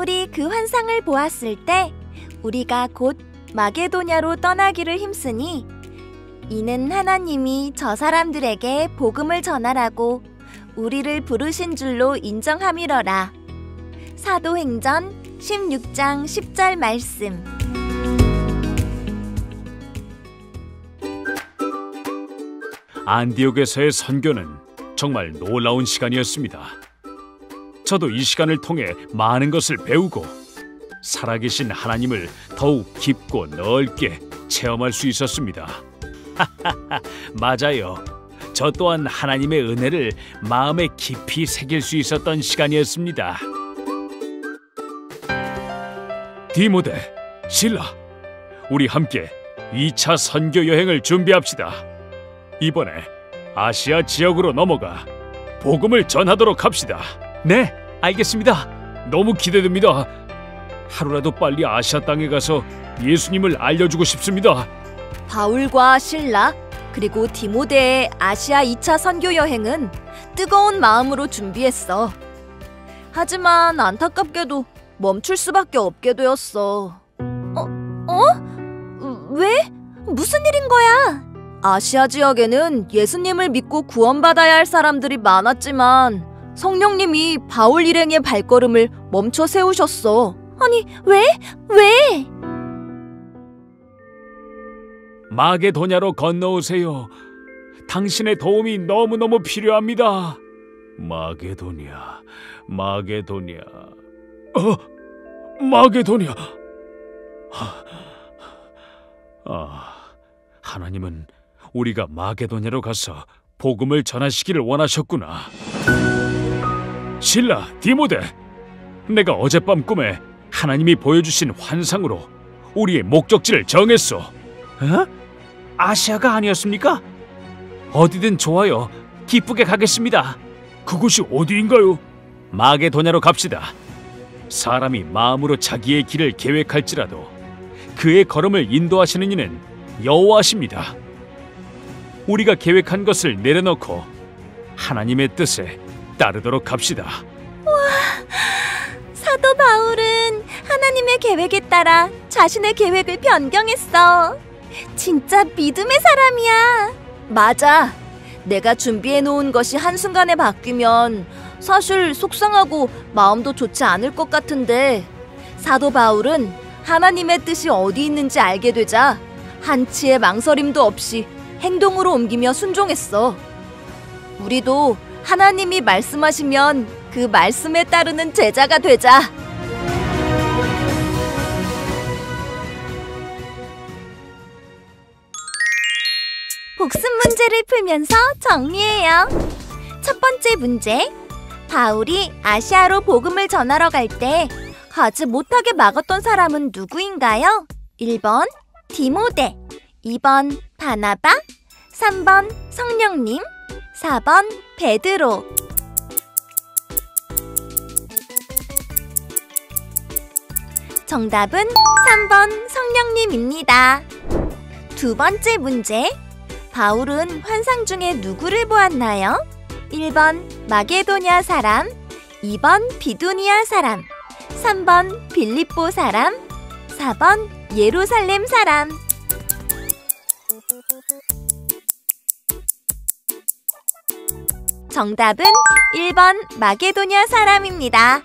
바울이 그 환상을 보았을 때 우리가 곧 마게도냐로 떠나기를 힘쓰니 이는 하나님이 저 사람들에게 복음을 전하라고 우리를 부르신 줄로 인정함이러라. 사도행전 16장 10절 말씀. 안디옥에서의 선교는 정말 놀라운 시간이었습니다. 저도 이 시간을 통해 많은 것을 배우고 살아계신 하나님을 더욱 깊고 넓게 체험할 수 있었습니다. 맞아요. 저 또한 하나님의 은혜를 마음에 깊이 새길 수 있었던 시간이었습니다. 디모데, 실라, 우리 함께 2차 선교 여행을 준비합시다. 이번에 아시아 지역으로 넘어가 복음을 전하도록 합시다. 네, 알겠습니다. 너무 기대됩니다. 하루라도 빨리 아시아 땅에 가서 예수님을 알려주고 싶습니다. 바울과 실라 그리고 디모데의 아시아 2차 선교 여행은 뜨거운 마음으로 준비했어. 하지만 안타깝게도 멈출 수밖에 없게 되었어. 왜? 무슨 일인 거야? 아시아 지역에는 예수님을 믿고 구원받아야 할 사람들이 많았지만 성령님이 바울 일행의 발걸음을 멈춰 세우셨어. 아니, 왜? 마게도냐로 건너오세요. 당신의 도움이 너무너무 필요합니다. 마게도냐. 마게도냐. 하나님은 우리가 마게도냐로 가서 복음을 전하시기를 원하셨구나. 실라, 디모데, 내가 어젯밤 꿈에 하나님이 보여주신 환상으로 우리의 목적지를 정했소. 아시아가 아니었습니까? 어디든 좋아요. 기쁘게 가겠습니다. 그곳이 어디인가요? 마게도냐로 갑시다. 사람이 마음으로 자기의 길을 계획할지라도 그의 걸음을 인도하시는 이는 여호와십니다. 우리가 계획한 것을 내려놓고 하나님의 뜻에 따르도록 합시다. 와, 사도 바울은 하나님의 계획에 따라 자신의 계획을 변경했어. 진짜 믿음의 사람이야. 맞아. 내가 준비해놓은 것이 한순간에 바뀌면 사실 속상하고 마음도 좋지 않을 것 같은데 사도 바울은 하나님의 뜻이 어디 있는지 알게 되자 한치의 망설임도 없이 행동으로 옮기며 순종했어. 우리도 하나님이 말씀하시면 그 말씀에 따르는 제자가 되자. 복습 문제를 풀면서 정리해요. 첫 번째 문제. 바울이 아시아로 복음을 전하러 갈 때 가지 못하게 막았던 사람은 누구인가요? 1번 디모데, 2번 바나바, 3번 성령님, 4번 베드로. 정답은 3번 성령님입니다. 두 번째 문제. 바울은 환상 중에 누구를 보았나요? 1번 마게도냐 사람, 2번 비두니아 사람, 3번 빌립보 사람, 4번 예루살렘 사람. 정답은 1번 마게도냐 사람입니다.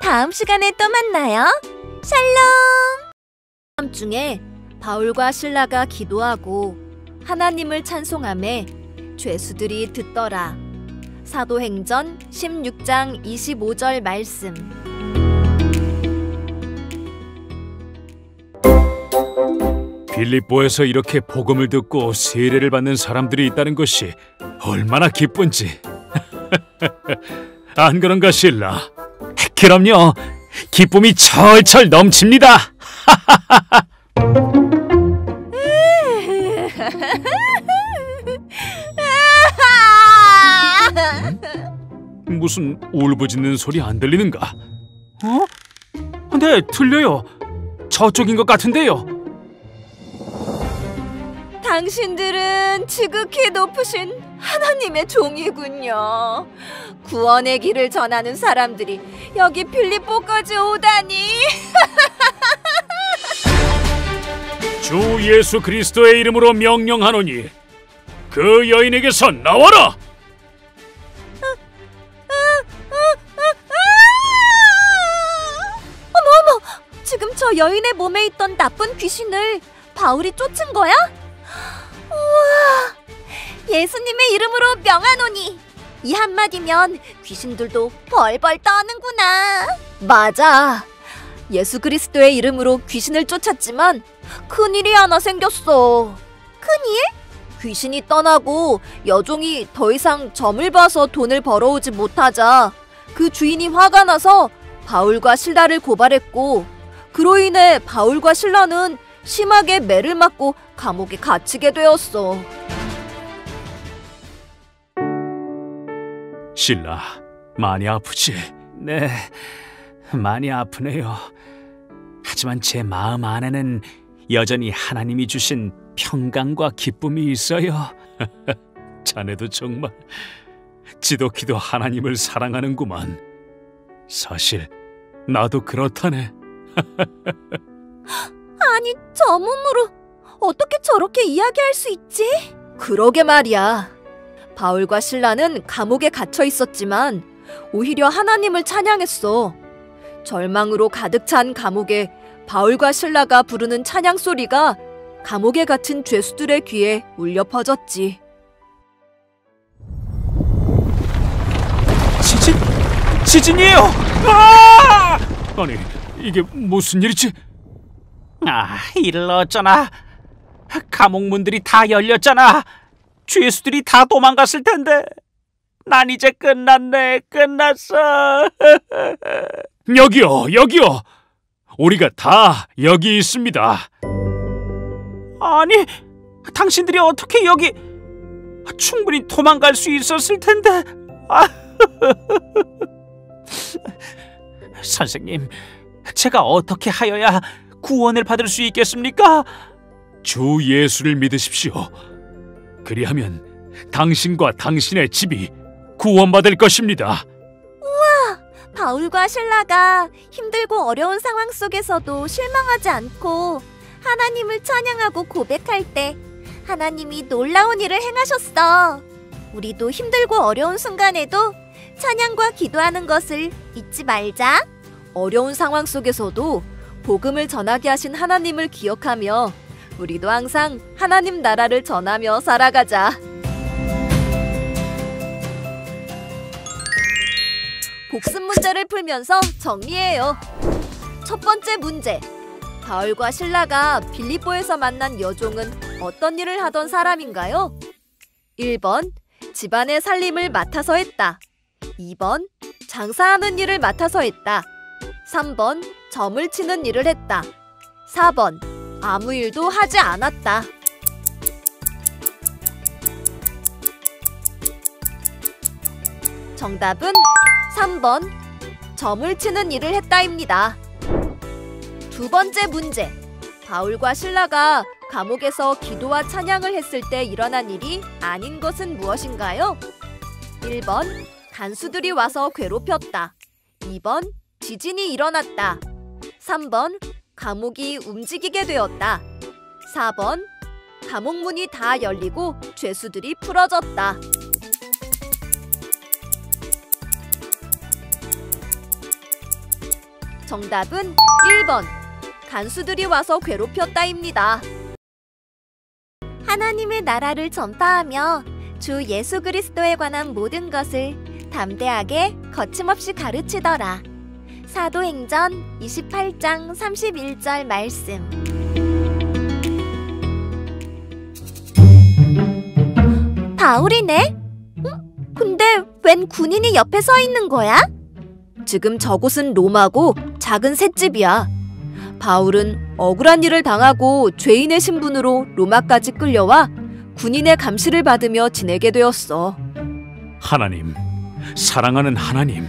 다음 시간에 또 만나요. 샬롬! 다음 중에 바울과 실라가 기도하고 하나님을 찬송하며 죄수들이 듣더라. 사도행전 16장 25절 말씀. 빌립보에서 이렇게 복음을 듣고 세례를 받는 사람들이 있다는 것이 얼마나 기쁜지. 안 그런가, 실라? 그럼요. 기쁨이 철철 넘칩니다. 무슨 울부짖는 소리 안 들리는가? 네, 들려요. 저쪽인 것 같은데요. 당신들은 지극히 높으신 하나님의 종이군요. 구원의 길을 전하는 사람들이 여기 빌립보까지 오다니. 주 예수 그리스도의 이름으로 명령하노니 그 여인에게서 나와라. 어머, 지금 저 여인의 몸에 있던 나쁜 귀신을 바울이 쫓은 거야? 우와, 예수님의 이름으로 명하노니. 이 한마디면 귀신들도 벌벌 떠는구나. 맞아. 예수 그리스도의 이름으로 귀신을 쫓았지만 큰일이 하나 생겼어. 큰일? 귀신이 떠나고 여종이 더 이상 점을 봐서 돈을 벌어오지 못하자 그 주인이 화가 나서 바울과 실라를 고발했고, 그로 인해 바울과 실라는 심하게 매를 맞고 감옥에 갇히게 되었어. 실라, 많이 아프지? 네, 많이 아프네요. 하지만 제 마음 안에는 여전히 하나님이 주신 평강과 기쁨이 있어요. 자네도 정말 지독히도 하나님을 사랑하는구만. 사실 나도 그렇다네. 아니, 저 몸으로 어떻게 저렇게 이야기할 수 있지? 그러게 말이야. 바울과 실라는 감옥에 갇혀 있었지만 오히려 하나님을 찬양했어. 절망으로 가득 찬 감옥에 바울과 실라가 부르는 찬양 소리가 감옥에 갇힌 죄수들의 귀에 울려 퍼졌지. 지진이에요! 아! 아니, 이게 무슨 일이지? 이를 어쩌나. 감옥 문들이 다 열렸잖아. 죄수들이 다 도망갔을 텐데. 난 이제 끝났네. 끝났어. 여기요. 우리가 다 여기 있습니다. 아니, 당신들이 어떻게 여기... 충분히 도망갈 수 있었을 텐데. 선생님, 제가 어떻게 하여야 구원을 받을 수 있겠습니까? 주 예수를 믿으십시오. 그리하면 당신과 당신의 집이 구원받을 것입니다. 우와! 바울과 실라가 힘들고 어려운 상황 속에서도 실망하지 않고 하나님을 찬양하고 고백할 때 하나님이 놀라운 일을 행하셨어. 우리도 힘들고 어려운 순간에도 찬양과 기도하는 것을 잊지 말자. 어려운 상황 속에서도 복음을 전하게 하신 하나님을 기억하며 우리도 항상 하나님 나라를 전하며 살아가자. 복습 문제를 풀면서 정리해요. 첫 번째 문제. 바울과 실라가 빌립보에서 만난 여종은 어떤 일을 하던 사람인가요? 1번, 집안의 살림을 맡아서 했다. 2번, 장사하는 일을 맡아서 했다. 3번, 점을 치는 일을 했다. 4번, 아무 일도 하지 않았다. 정답은 3번, 점을 치는 일을 했다입니다. 두 번째 문제. 바울과 실라가 감옥에서 기도와 찬양을 했을 때 일어난 일이 아닌 것은 무엇인가요? 1번, 간수들이 와서 괴롭혔다. 2번, 지진이 일어났다. 3번, 감옥이 움직이게 되었다. 4번, 감옥 문이 다 열리고 죄수들이 풀어졌다. 정답은 1번, 간수들이 와서 괴롭혔다입니다. 하나님의 나라를 전파하며 주 예수 그리스도에 관한 모든 것을 담대하게 거침없이 가르치더라. 사도행전 28장 31절 말씀. 바울이네? 근데 웬 군인이 옆에 서 있는 거야? 지금 저곳은 로마고 작은 셋집이야. 바울은 억울한 일을 당하고 죄인의 신분으로 로마까지 끌려와 군인의 감시를 받으며 지내게 되었어. 하나님, 사랑하는 하나님,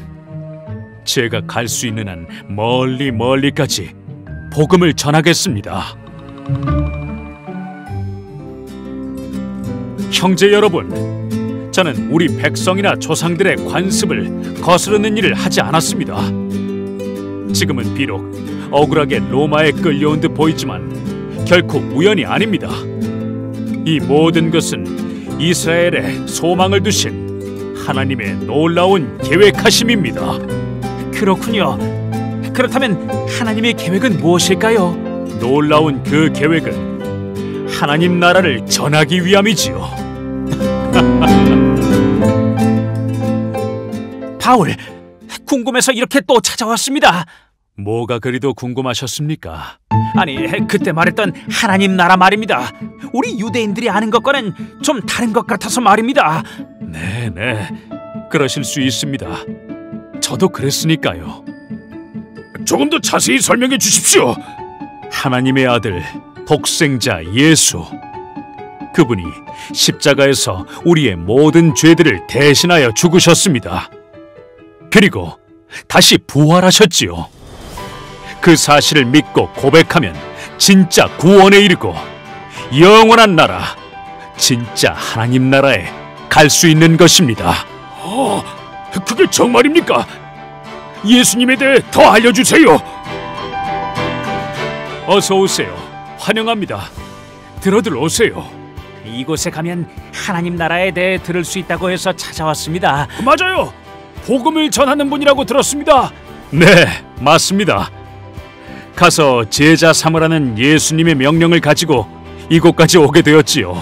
제가 갈 수 있는 한 멀리까지 복음을 전하겠습니다. 형제 여러분, 저는 우리 백성이나 조상들의 관습을 거스르는 일을 하지 않았습니다. 지금은 비록 억울하게 로마에 끌려온 듯 보이지만 결코 우연이 아닙니다. 이 모든 것은 이스라엘에 소망을 두신 하나님의 놀라운 계획하심입니다. 그렇군요. 그렇다면 하나님의 계획은 무엇일까요? 놀라운 그 계획은 하나님 나라를 전하기 위함이지요. 바울, 궁금해서 이렇게 또 찾아왔습니다. 뭐가 그리도 궁금하셨습니까? 아니, 그때 말했던 하나님 나라 말입니다. 우리 유대인들이 아는 것과는 좀 다른 것 같아서 말입니다. 네네, 그러실 수 있습니다. 저도 그랬으니까요. 조금 더 자세히 설명해 주십시오. 하나님의 아들, 독생자 예수, 그분이 십자가에서 우리의 모든 죄들을 대신하여 죽으셨습니다. 그리고 다시 부활하셨지요. 그 사실을 믿고 고백하면 진짜 구원에 이르고 영원한 나라, 진짜 하나님 나라에 갈 수 있는 것입니다. 그게 정말입니까? 예수님에 대해 더 알려주세요. 어서 오세요. 환영합니다. 들어들 오세요. 이곳에 가면 하나님 나라에 대해 들을 수 있다고 해서 찾아왔습니다. 맞아요. 복음을 전하는 분이라고 들었습니다. 네, 맞습니다. 가서 제자 삼으라는 예수님의 명령을 가지고 이곳까지 오게 되었지요.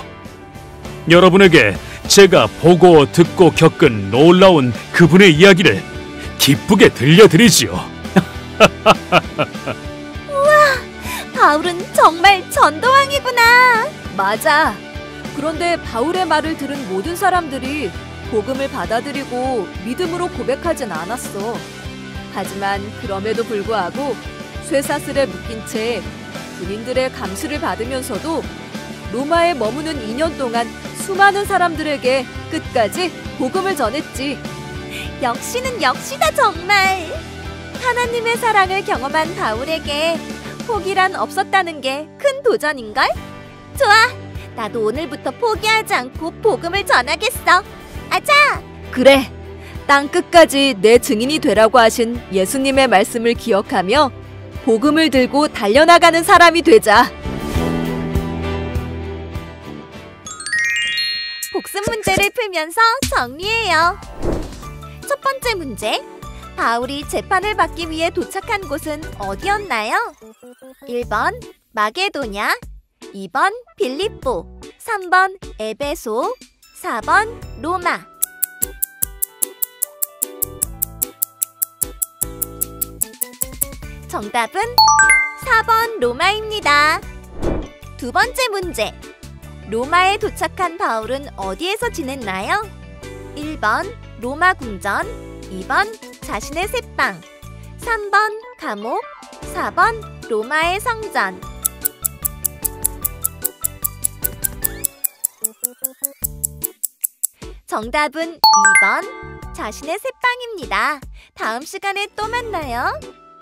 여러분에게 제가 보고 듣고 겪은 놀라운 그분의 이야기를 기쁘게 들려드리지요. 바울은 정말 전도왕이구나. 맞아. 그런데 바울의 말을 들은 모든 사람들이 복음을 받아들이고 믿음으로 고백하진 않았어. 하지만 그럼에도 불구하고 쇠사슬에 묶인 채 군인들의 감시를 받으면서도 로마에 머무는 2년 동안 수많은 사람들에게 끝까지 복음을 전했지. 역시는 역시다 정말. 하나님의 사랑을 경험한 바울에게 포기란 없었다는 게 큰 도전인걸? 좋아, 나도 오늘부터 포기하지 않고 복음을 전하겠어. 아자! 그래, 땅 끝까지 내 증인이 되라고 하신 예수님의 말씀을 기억하며 복음을 들고 달려나가는 사람이 되자. 복습 문제를 풀면서 정리해요. 첫 번째 문제, 바울이 재판을 받기 위해 도착한 곳은 어디였나요? 1번 마게도냐, 2번 빌립보, 3번 에베소, 4번 로마. 정답은 4번 로마입니다. 두 번째 문제, 로마에 도착한 바울은 어디에서 지냈나요? 1번 로마 궁전, 2번 자신의 새방, 3번 감옥, 4번 로마의 성전. 정답은 2번 자신의 새방입니다. 다음 시간에 또 만나요.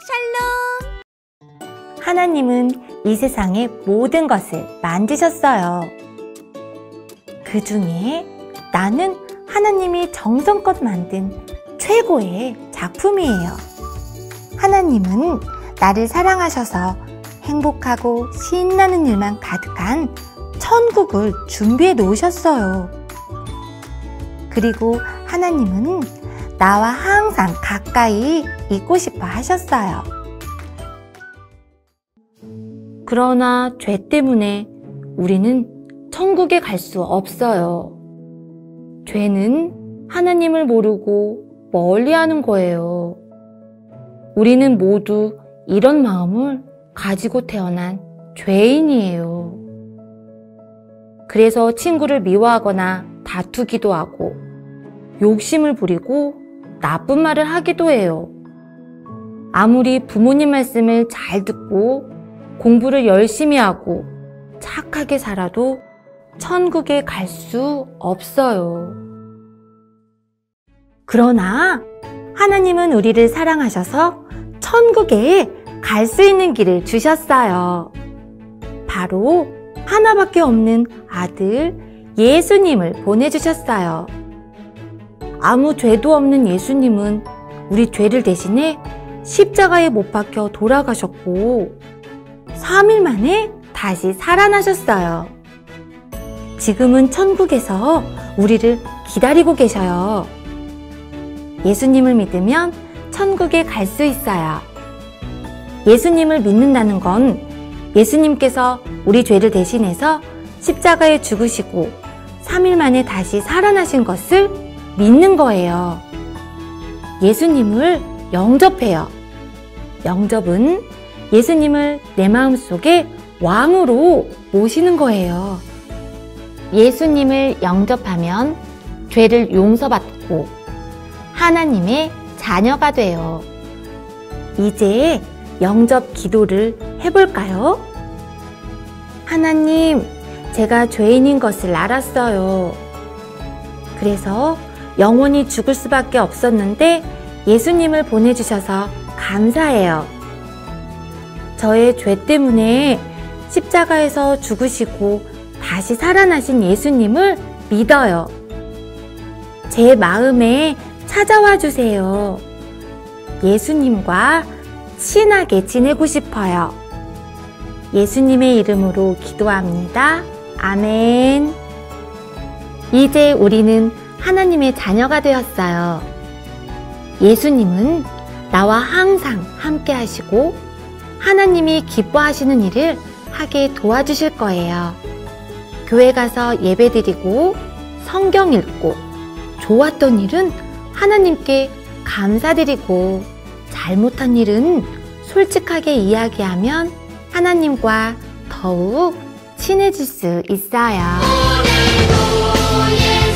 샬롬. 하나님은 이 세상의 모든 것을 만드셨어요. 그 중에 나는 하나님이 정성껏 만든 최고의 작품이에요. 하나님은 나를 사랑하셔서 행복하고 신나는 일만 가득한 천국을 준비해 놓으셨어요. 그리고 하나님은 나와 항상 가까이 있고 싶어 하셨어요. 그러나 죄 때문에 우리는 천국에 갈 수 없어요. 죄는 하나님을 모르고 멀리하는 거예요. 우리는 모두 이런 마음을 가지고 태어난 죄인이에요. 그래서 친구를 미워하거나 다투기도 하고 욕심을 부리고 나쁜 말을 하기도 해요. 아무리 부모님 말씀을 잘 듣고 공부를 열심히 하고 착하게 살아도 천국에 갈 수 없어요. 그러나 하나님은 우리를 사랑하셔서 천국에 갈 수 있는 길을 주셨어요. 바로 하나밖에 없는 아들 예수님을 보내주셨어요. 아무 죄도 없는 예수님은 우리 죄를 대신해 십자가에 못 박혀 돌아가셨고 3일 만에 다시 살아나셨어요. 지금은 천국에서 우리를 기다리고 계셔요. 예수님을 믿으면 천국에 갈 수 있어요. 예수님을 믿는다는 건 예수님께서 우리 죄를 대신해서 십자가에 죽으시고 3일 만에 다시 살아나신 것을 믿는 거예요. 예수님을 영접해요. 영접은 예수님을 내 마음속에 왕으로 모시는 거예요. 예수님을 영접하면 죄를 용서받고 하나님의 자녀가 돼요. 이제 영접 기도를 해볼까요? 하나님, 제가 죄인인 것을 알았어요. 그래서 영원히 죽을 수밖에 없었는데 예수님을 보내주셔서 감사해요. 저의 죄 때문에 십자가에서 죽으시고 다시 살아나신 예수님을 믿어요. 제 마음에 찾아와 주세요. 예수님과 친하게 지내고 싶어요. 예수님의 이름으로 기도합니다. 아멘. 이제 우리는 하나님의 자녀가 되었어요. 예수님은 나와 항상 함께 하시고 하나님이 기뻐하시는 일을 하게 도와주실 거예요. 교회 가서 예배드리고 성경 읽고 좋았던 일은 하나님께 감사드리고 잘못한 일은 솔직하게 이야기하면 하나님과 더욱 친해질 수 있어요. 오늘도